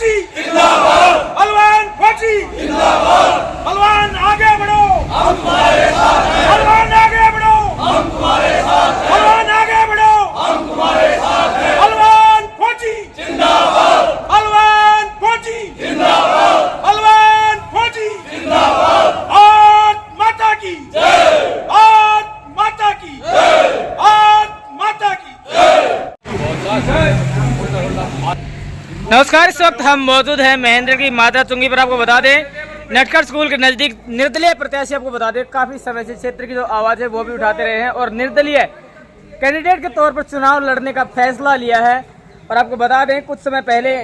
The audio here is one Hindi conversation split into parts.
फौजी जिंदाबाद, बलवान फौजी जिंदाबाद, बलवान आगे बढ़ो हम तुम्हारे साथ हैं, बलवान आगे बढ़ो हम तुम्हारे साथ हैं, बलवान आगे बढ़ो हम तुम्हारे साथ हैं, बलवान फौजी जिंदाबाद, बलवान फौजी जिंदाबाद, बलवान फौजी जिंदाबाद। भारत माता की जय, भारत माता की जय, भारत माता की जय। नमस्कार, इस वक्त हम मौजूद हैं महेंद्र की माता चुंगी पर। आपको बता दें नटखट स्कूल के नज़दीक निर्दलीय प्रत्याशी, आपको बता दें काफ़ी समय से क्षेत्र की जो आवाज़ है वो भी उठाते रहे हैं और निर्दलीय कैंडिडेट के तौर पर चुनाव लड़ने का फैसला लिया है। और आपको बता दें कुछ समय पहले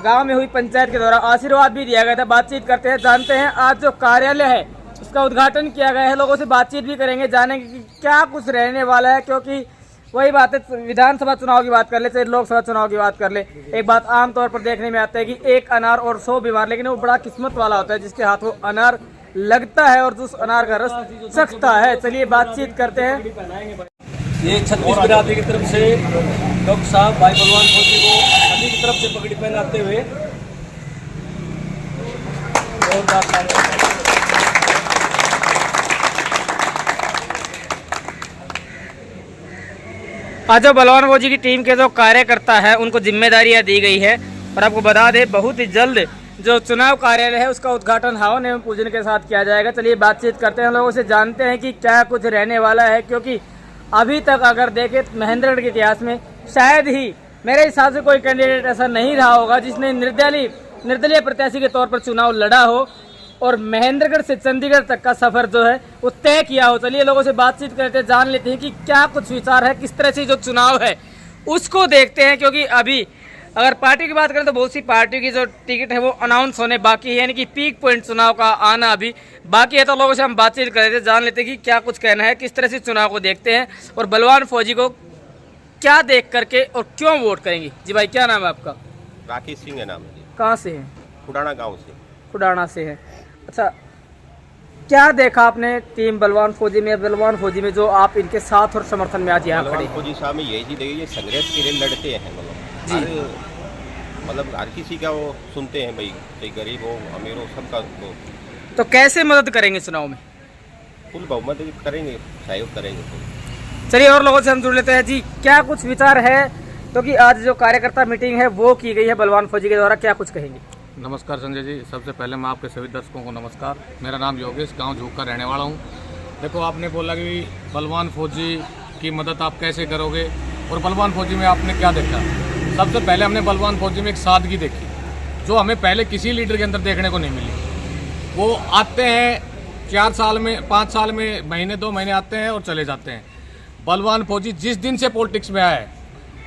गांव में हुई पंचायत के दौरान आशीर्वाद भी दिया गया था। बातचीत करते हैं, जानते हैं आज जो कार्यालय है उसका उद्घाटन किया गया है, लोगों से बातचीत भी करेंगे, जानेंगे कि क्या कुछ रहने वाला है। क्योंकि वही बात है, विधानसभा चुनाव की बात कर ले चाहे लोकसभा चुनाव की बात कर ले, एक बात आमतौर पर देखने में आता है कि एक अनार और 100 बीमार, लेकिन वो बड़ा किस्मत वाला होता है जिसके हाथ वो अनार लगता है और उस अनार का रस चखता है। चलिए बातचीत करते हैं। ये 36 बिरादरी की तरफ से डॉक्टर साहब भाई बलवान फौजी को सभी की तरफ से पगड़ी पहनाते हुए आज जो बलवान फौजी की टीम के जो कार्यकर्ता है उनको जिम्मेदारियां दी गई है। और आपको बता दें बहुत ही जल्द जो चुनाव कार्यालय है उसका उद्घाटन हवन एवं पूजन के साथ किया जाएगा। चलिए बातचीत करते हैं, लोगों से जानते हैं कि क्या कुछ रहने वाला है। क्योंकि अभी तक अगर देखें महेंद्रगढ़ के इतिहास में शायद ही मेरे हिसाब से कोई कैंडिडेट ऐसा नहीं रहा होगा जिसने निर्दलीय प्रत्याशी के तौर पर चुनाव लड़ा हो और महेंद्रगढ़ से चंडीगढ़ तक का सफर जो है वो तय किया हो। चलिए लोगों से बातचीत करते हैं, जान लेते हैं कि क्या कुछ विचार है, किस तरह से जो चुनाव है उसको देखते हैं। क्योंकि अभी अगर पार्टी की बात करें तो बहुत सी पार्टी की जो टिकट है वो अनाउंस होने बाकी है, यानी कि पीक पॉइंट चुनाव का आना अभी बाकी है। तो लोगों से हम बातचीत कर रहे थे, जान लेते हैं कि क्या कुछ कहना है, किस तरह से चुनाव को देखते हैं और बलवान फौजी को क्या देख करके और क्यों वोट करेंगे। जी भाई, क्या नाम है आपका? राकेश सिंह है नाम है। कहाँ से है? खुडाना गांव से। खुडाना से है। अच्छा, क्या देखा आपने टीम बलवान फौजी में, बलवान फौजी में जो आप इनके साथ और समर्थन में आज यहाँ खड़े? बलवान फौजी साहब में यही चीज देखिए, ये संघर्ष के लिए लड़ते हैं। मतलब हर किसी का वो सुनते हैं भाई, चाहे गरीब हो अमीर हो सबका। तो कैसे मदद करेंगे चुनाव में? फुल बहुमत करेंगे, सहयोग करेंगे। चलिए और लोगों से हम जुड़ लेते हैं। जी, क्या कुछ विचार है? तो कि आज जो कार्यकर्ता मीटिंग है वो की गई है बलवान फौजी के द्वारा, क्या कुछ कहेंगे? नमस्कार संजय जी, सबसे पहले मैं आपके सभी दर्शकों को नमस्कार। मेरा नाम योगेश, गांव झूक का रहने वाला हूं। देखो, आपने बोला कि बलवान फौजी की मदद आप कैसे करोगे और बलवान फौजी में आपने क्या देखा। सबसे पहले हमने बलवान फौजी में एक सादगी देखी जो हमें पहले किसी लीडर के अंदर देखने को नहीं मिली। वो आते हैं 4 साल में, 5 साल में, महीने 2 महीने आते हैं और चले जाते हैं। बलवान फौजी जिस दिन से पॉलिटिक्स में आया है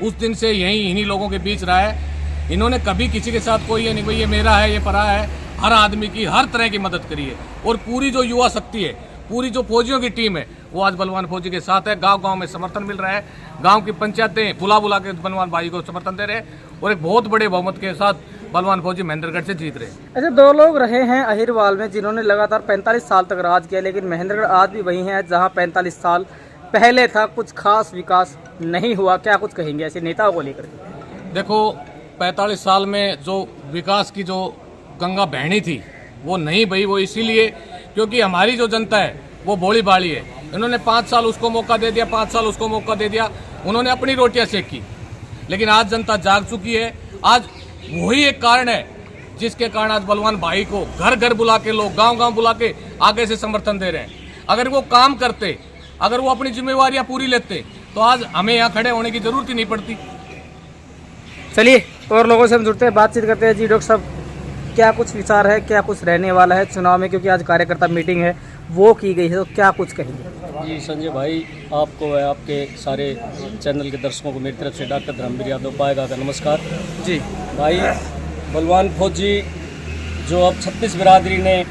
उस दिन से इन्हीं लोगों के बीच रहा है। इन्होंने कभी किसी के साथ कोई ये नहीं भाई ये मेरा है ये परा है, हर आदमी की हर तरह की मदद करी है। और पूरी जो युवा शक्ति है, पूरी जो फौजियों की टीम है वो आज बलवान फौजी के साथ है। गांव-गांव में समर्थन मिल रहा है, गांव की पंचायतें बुला के बलवान भाई को समर्थन दे रहे हैं और एक बहुत बड़े बहुमत के साथ बलवान फौजी महेंद्रगढ़ से जीत रहे हैं। ऐसे 2 लोग रहे हैं अहिरवाल में जिन्होंने लगातार 45 साल तक राज किया, लेकिन महेंद्रगढ़ आज भी वही है जहाँ 45 साल पहले था। कुछ खास विकास नहीं हुआ, क्या कुछ कहेंगे ऐसे नेताओं को लेकर? देखो, 45 साल में जो विकास की जो गंगा बहनी थी वो नहीं बही। वो इसीलिए क्योंकि हमारी जो जनता है वो भोली भाली है। इन्होंने 5 साल उसको मौका दे दिया, 5 साल उसको मौका दे दिया, उन्होंने अपनी रोटियां सेकी। लेकिन आज जनता जाग चुकी है। आज वही एक कारण है जिसके कारण आज बलवान भाई को घर घर बुला के लोग, गांव-गांव बुला के आगे से समर्थन दे रहे हैं। अगर वो काम करते, अगर वो अपनी जिम्मेवारियां पूरी लेते तो आज हमें यहाँ खड़े होने की जरूरत ही नहीं पड़ती। चलिए और लोगों से हम जुड़ते हैं, बातचीत करते हैं। जी डॉक्टर साहब, क्या कुछ विचार है, क्या कुछ रहने वाला है चुनाव में? क्योंकि आज कार्यकर्ता मीटिंग है वो की गई है, तो क्या कुछ कहेंगे? जी संजय भाई, आपको व आपके सारे चैनल के दर्शकों को मेरी तरफ से डॉक्टर धर्मवीर यादव पाएगा का नमस्कार। जी भाई, बलवान फौजी जो अब 36 बिरादरी ने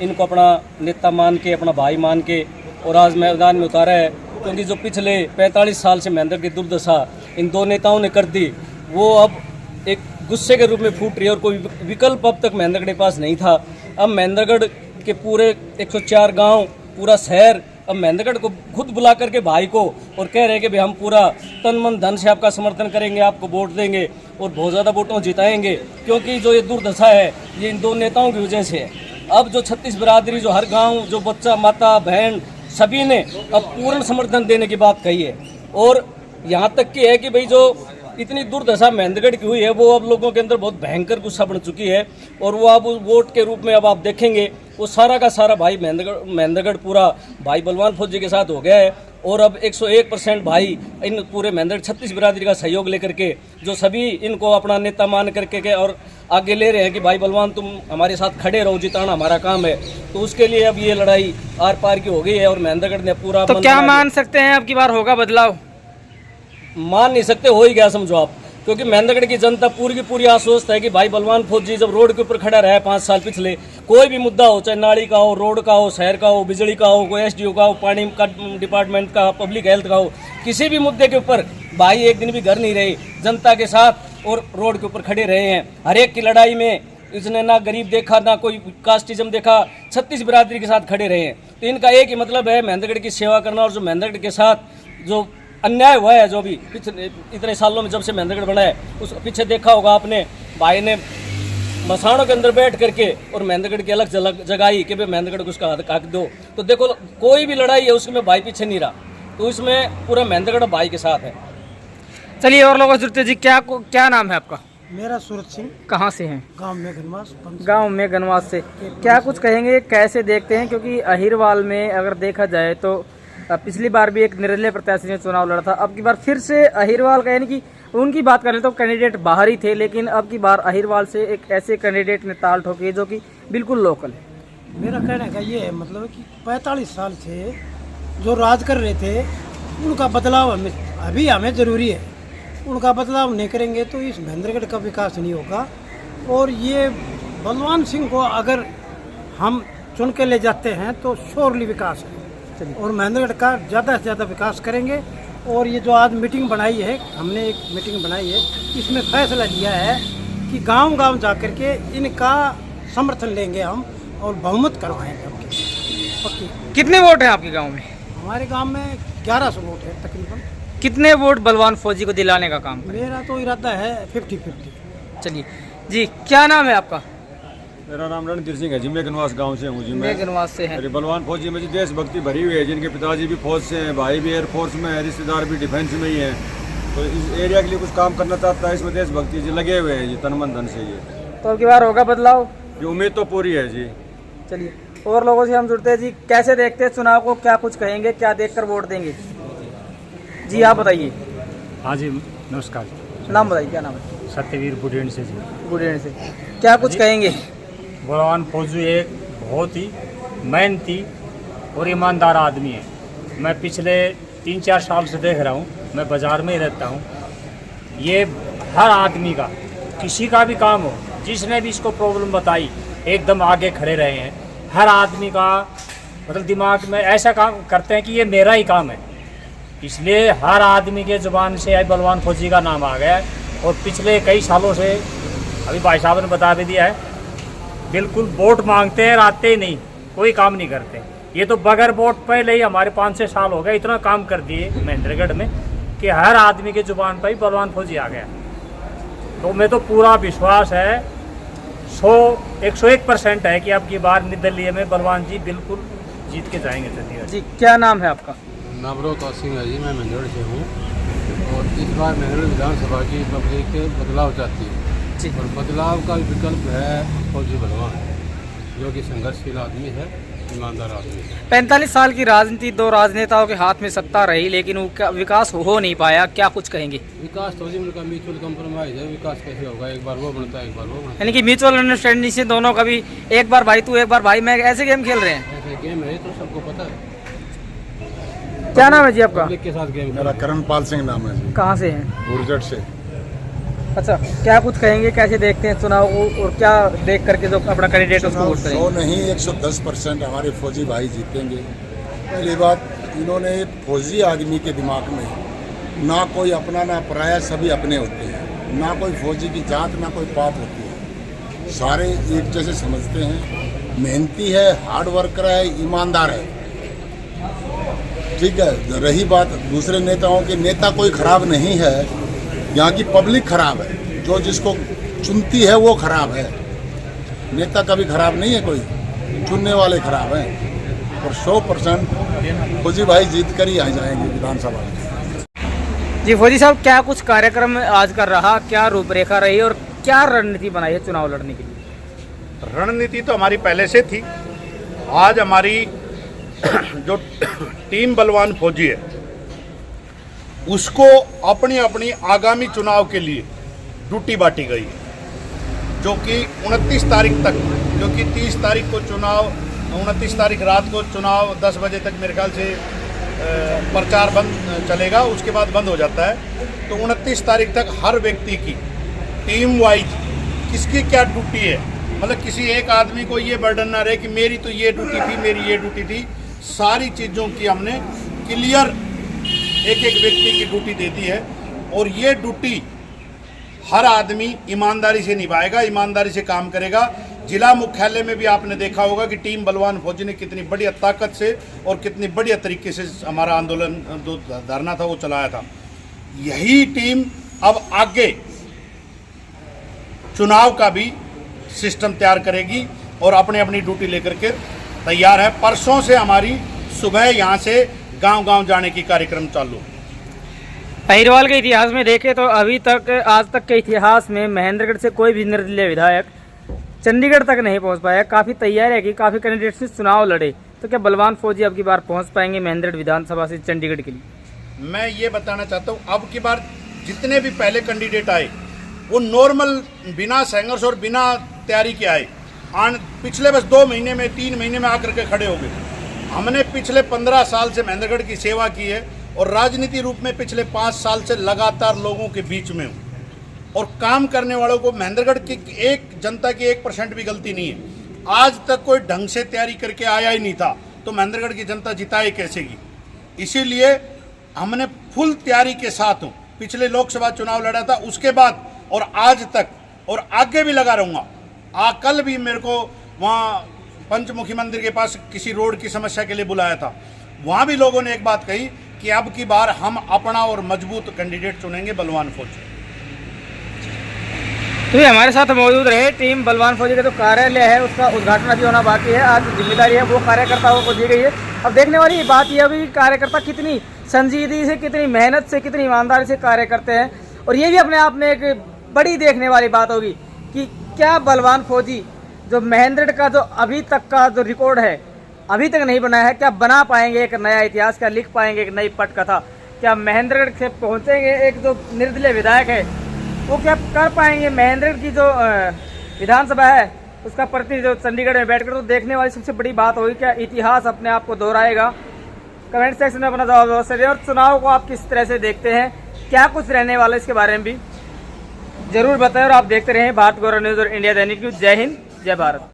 इनको अपना नेता मान के, अपना भाई मान के और आज मैदान में उतारा है। क्योंकि जो पिछले 45 साल से महेंद्र की दुर्दशा इन 2 नेताओं ने कर दी, वो अब एक गुस्से के रूप में फूट रही है और कोई विकल्प अब तक महेंद्रगढ़ के पास नहीं था। अब महेंद्रगढ़ के पूरे 104 गांव, पूरा शहर अब महेंद्रगढ़ को खुद बुला करके भाई को और कह रहे हैं कि भाई हम पूरा तन मन धन से आपका समर्थन करेंगे, आपको वोट देंगे। और बहुत ज़्यादा वोटों जिताएंगे, क्योंकि जो ये दुर्दशा है ये इन दो नेताओं की वजह से है। अब जो 36 बिरादरी, जो हर गांव, जो बच्चा, माता, बहन, सभी ने अब पूर्ण समर्थन देने की बात कही है। और यहाँ तक की है कि भाई जो इतनी दुर्दशा महेंद्रगढ़ की हुई है वो अब लोगों के अंदर बहुत भयंकर गुस्सा बन चुकी है। और वो अब वोट के रूप में अब आप देखेंगे वो सारा का सारा भाई महेंद्रगढ़ पूरा भाई बलवान फौजी के साथ हो गया है। और अब 101% भाई इन पूरे महेंद्रगढ़ 36 बिरादरी का सहयोग लेकर के जो सभी इनको अपना नेता मान करके के और आगे ले रहे हैं कि भाई बलवान तुम हमारे साथ खड़े रहो, जिताना हमारा काम है। तो उसके लिए अब ये लड़ाई आर पार की हो गई है और महेंद्रगढ़ ने पूरा तो क्या मान सकते हैं अब की बार होगा बदलाव? मान नहीं सकते, हो ही गया समझो आप, क्योंकि महेंद्रगढ़ की जनता पूरी की पूरी आश्वस्त है कि भाई बलवान फौजी जब रोड के ऊपर खड़ा रहा है 5 साल पिछले, कोई भी मुद्दा हो, चाहे नाली का हो, रोड का हो, शहर का हो, बिजली का हो, कोई SDO का हो, पानी का डिपार्टमेंट का, पब्लिक हेल्थ का हो, किसी भी मुद्दे के ऊपर भाई एक दिन भी घर नहीं रहे, जनता के साथ और रोड के ऊपर खड़े रहे हैं। हर एक की लड़ाई में इसने ना गरीब देखा, ना कोई कास्टिज्म देखा, 36 बिरादरी के साथ खड़े रहे हैं। तो इनका एक ही मतलब है महेंद्रगढ़ की सेवा करना। और जो महेंद्रगढ़ के साथ जो अन्याय हुआ है, जो भी पिछले इतने सालों में जब से महेंद्रगढ़ बना है, उस पीछे देखा होगा आपने, भाई ने मसानों के अंदर बैठ करके और महेंद्रगढ़ की अलग जगाई कि भाई महेंद्रगढ़ को उसका हक दो। तो देखो कोई भी लड़ाई है उसमें भाई पीछे नहीं रहा, तो इसमें पूरा महेंद्रगढ़ भाई के साथ है। चलिए और लोगों से जुड़ते जी, क्या नाम है आपका? मेरा सूरज सिंह, कहाँ से हैं? गांव में गनवास। गांव में गनवास से। क्या कुछ कहेंगे, कैसे देखते हैं? क्योंकि अहिरवाल में अगर देखा जाए तो पिछली बार भी एक निर्दलीय प्रत्याशी ने चुनाव लड़ा था, अब की बार फिर से अहिरवाल का, यानी कि उनकी बात करें तो कैंडिडेट बाहर ही थे, लेकिन अब की बार अहिरवाल से एक ऐसे कैंडिडेट ने ताल ठोकी जो कि बिल्कुल लोकल है। मेरा कहने का ये है मतलब कि 45 साल से जो राज कर रहे थे उनका बदलाव हमें ज़रूरी है। उनका बदलाव नहीं करेंगे तो इस महेंद्रगढ़ का विकास नहीं होगा। और ये बलवान सिंह को अगर हम चुन के ले जाते हैं तो श्योरली विकास है और महेंद्रगढ़ का ज़्यादा से ज़्यादा विकास करेंगे। और ये जो आज मीटिंग बनाई है, हमने एक मीटिंग बनाई है, इसमें फैसला लिया है कि गांव-गांव जा कर के इनका समर्थन लेंगे हम और बहुमत करवाएंगे हम पक्की। कितने वोट हैं आपके गांव में? हमारे गांव में 1100 वोट है तकरीबन। कितने वोट बलवान फौजी को दिलाने का काम? मेरा तो इरादा है 50-50। चलिए जी, क्या नाम है आपका? मेरा नाम रणधीर सिंह है जी, मैं गनवास गांव से हूँ जी। मैं गनवास से हैं। मेरे बलवान फौजी में जी देशभक्ति भरी हुई है, जिनके पिताजी भी फौज से हैं, भाई भी एयरफोर्स में है, रिश्तेदार भी डिफेंस में ही हैं। तो इस एरिया के लिए कुछ काम करना चाहता है, इसमें देशभक्ति जी लगे हुए हैं जी, तन मन धन से। ये तो अब की बार होगा बदलाव? ये उम्मीद तो पूरी है जी। चलिए और लोगों से हम जुड़ते हैं जी, कैसे देखते हैं चुनाव को, क्या कुछ कहेंगे, क्या देखकर वोट देंगे? जी आप बताइए। हाँ जी नमस्कार। नाम बताइए, क्या नाम है? सत्यवीर बुढ़ेन से जी। बुढ़ेन से। क्या कुछ कहेंगे? बलवान फौजी एक बहुत ही मेहनती और ईमानदार आदमी है। मैं पिछले 3-4 साल से देख रहा हूँ, मैं बाज़ार में ही रहता हूँ। ये हर आदमी का, किसी का भी काम हो, जिसने भी इसको प्रॉब्लम बताई एकदम आगे खड़े रहे हैं। हर आदमी का मतलब दिमाग में ऐसा काम करते हैं कि ये मेरा ही काम है, इसलिए हर आदमी के ज़ुबान से बलवान फौजी का नाम आ गया है। और पिछले कई सालों से, अभी भाई साहब ने बता भी दिया है, बिल्कुल वोट मांगते हैं, आते ही नहीं, कोई काम नहीं करते। ये तो बगैर वोट पहले ही हमारे 5-6 साल हो गए, इतना काम कर दिए महेंद्रगढ़ में कि हर आदमी के जुबान पर ही बलवान फौजी आ गया। तो मैं तो पूरा विश्वास है 101% है कि अब की बार निर्दलीय में बलवान जी बिल्कुल जीत के जाएंगे। चलिए जी, क्या नाम है आपका? नामरो तौसीम है जी, मैं महेंद्रगढ़ से हूँ। और इस बार महेंद्रगढ़ विधानसभा की पब्लिक बदलाव चाहती है और बदलाव का विकल्प है फौजी बलवान, जो कि संघर्षशील आदमी है, ईमानदार आदमी है। 45 साल की राजनीति, 2 राजनेताओं के हाथ में सत्ता रही, लेकिन वो विकास हो नहीं पाया, क्या कुछ कहेंगे? विकास तो जी उनका म्यूचुअल कंप्रोमाइज है, विकास कैसे होगा? एक बार वो बनता है, एक बार वो बनता है। यानी कि म्यूचुअल अंडरस्टैंडिंग से दोनों का भी, एक बार भाई तू एक बार भाई मैं, ऐसे गेम खेल रहे हैं। ऐसे गेम है तो सबको पता है। क्या नाम है जी आपका? पब्लिक के साथ गेम। मेरा करणपाल सिंह नाम है जी। कहाँ से हैं? उर्जट से। अच्छा, क्या कुछ कहेंगे, कैसे देखते हैं चुनाव को और क्या देख करके जो अपना कैंडिडेट उसको वोट करेंगे? 100 नहीं 110% हमारे फौजी भाई जीतेंगे। पहली बात, इन्होंने फौजी आदमी के दिमाग में ना कोई अपना ना पराया, सभी अपने होते हैं, ना कोई फौजी की जात ना कोई पात होती है, सारे एक जैसे समझते हैं। मेहनती है, हार्ड वर्कर है, ईमानदार है, ठीक है। रही बात दूसरे नेताओं के, नेता कोई खराब नहीं है, यहाँ की पब्लिक खराब है। जो जिसको चुनती है वो खराब है। नेता कभी खराब नहीं है, कोई चुनने वाले खराब हैं। और 100% फौजी भाई जीत कर ही आ जाएंगे विधानसभा में। जी फौजी साहब, क्या कुछ कार्यक्रम आज कर रहा, क्या रूपरेखा रही और क्या रणनीति बनाई है चुनाव लड़ने के लिए? रणनीति तो हमारी पहले से थी। आज हमारी जो टीम बलवान फौजी है उसको अपनी अपनी आगामी चुनाव के लिए ड्यूटी बांटी गई है, जो कि 29 तारीख तक, जो कि 30 तारीख को चुनाव, 29 तारीख रात को चुनाव 10 बजे तक मेरे ख्याल से प्रचार बंद चलेगा, उसके बाद बंद हो जाता है। तो 29 तारीख तक हर व्यक्ति की टीम वाइज किसकी क्या ड्यूटी है, मतलब किसी एक आदमी को ये बर्डन ना रहे कि मेरी तो ये ड्यूटी थी, मेरी ये ड्यूटी थी। सारी चीज़ों की हमने क्लियर एक एक व्यक्ति की ड्यूटी दे दी है और ये ड्यूटी हर आदमी ईमानदारी से निभाएगा, ईमानदारी से काम करेगा। जिला मुख्यालय में भी आपने देखा होगा कि टीम बलवान फौजी ने कितनी बढ़िया ताकत से और कितनी बढ़िया तरीके से हमारा आंदोलन जो धरना था वो चलाया था। यही टीम अब आगे चुनाव का भी सिस्टम तैयार करेगी और अपनी अपनी ड्यूटी लेकर के तैयार है। परसों से हमारी सुबह यहाँ से गांव-गांव जाने की कार्यक्रम चालू। अहिरवाल के इतिहास में देखें तो अभी तक, आज तक के इतिहास में महेंद्रगढ़ से कोई भी निर्दलीय विधायक चंडीगढ़ तक नहीं पहुंच पाया। काफ़ी तैयार है कि काफ़ी कैंडिडेट्स ने चुनाव लड़े, तो क्या बलवान फौजी अब की बार पहुंच पाएंगे महेंद्रगढ़ विधानसभा से चंडीगढ़ के लिए? मैं ये बताना चाहता हूँ, अब की बार जितने भी पहले कैंडिडेट आए वो नॉर्मल बिना संघर्ष और बिना तैयारी के आए। पिछले बस 2 महीने में 3 महीने में आकर के खड़े हो गए। हमने पिछले 15 साल से महेंद्रगढ़ की सेवा की है और राजनीति रूप में पिछले 5 साल से लगातार लोगों के बीच में हूँ और काम करने वालों को महेंद्रगढ़ की एक जनता की 1% भी गलती नहीं है। आज तक कोई ढंग से तैयारी करके आया ही नहीं था, तो महेंद्रगढ़ की जनता जिताए कैसे की? इसीलिए हमने फुल तैयारी के साथ हूँ। पिछले लोकसभा चुनाव लड़ा था, उसके बाद और आज तक और आगे भी लगा रहूँगा। कल भी मेरे को वहाँ पंचमुखी मंदिर के पास किसी रोड की समस्या के लिए बुलाया था। वहाँ भी लोगों ने एक बात कही कि अब की बार हम अपना और मजबूत कैंडिडेट चुनेंगे, बलवान फौजी। तो हमारे साथ मौजूद रहे टीम बलवान फौजी का जो कार्यालय है उसका उद्घाटन अभी होना बाकी है। आज जिम्मेदारी है वो कार्यकर्ताओं को दी गई है। अब देखने वाली बात यह भी कार्यकर्ता कितनी संजीदगी से, कितनी मेहनत से, कितनी ईमानदारी से कार्य करते हैं। और ये भी अपने आप में एक बड़ी देखने वाली बात होगी कि क्या बलवान फौजी जो महेंद्रगढ़ का जो अभी तक का जो रिकॉर्ड है अभी तक नहीं बनाया है, क्या बना पाएंगे एक नया इतिहास? क्या लिख पाएंगे एक नई पटकथा? क्या महेंद्रगढ़ से पहुंचेंगे? एक जो निर्दलीय विधायक है वो क्या कर पाएंगे महेंद्रगढ़ की जो विधानसभा है उसका प्रतिनिधि चंडीगढ़ में बैठकर? तो देखने वाली सबसे बड़ी बात होगी, क्या इतिहास अपने आप को दोहराएगा? कमेंट सेक्शन में अपना जवाब अवश्य दें। और चुनाव को आप किस तरह से देखते हैं, क्या कुछ रहने वाला है, इसके बारे में भी जरूर बताएं। और आप देखते रहें भारत गौरव न्यूज़ और इंडिया दैनिक न्यूज़। जय हिंद, जय भारत।